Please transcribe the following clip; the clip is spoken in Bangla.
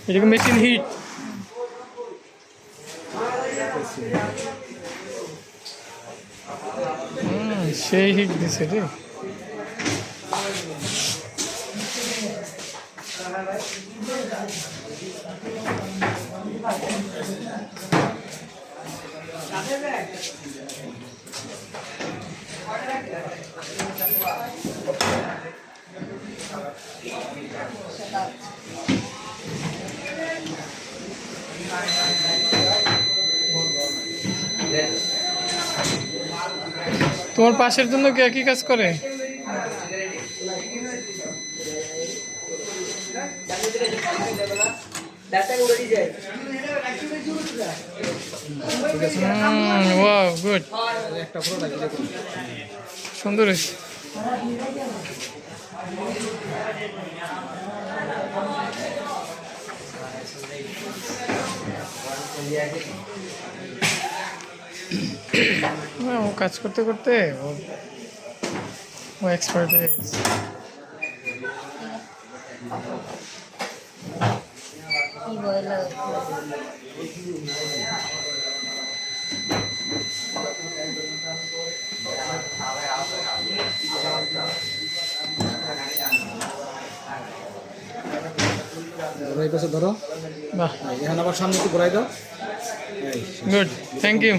এটা কি মেশিন হিট? সেই হিট দিছে রে। তোমার পাশের জন্য কি একই কাজ করে? ওয়াও, গুড, সুন্দর হয়েছে। ও কাজ করতে করতে ও এক্সপার্ট হয়ে গেছে। ধরো, বাহ, এখন আবার সামনে একটু ঘোরাই দাও। Good, thank you.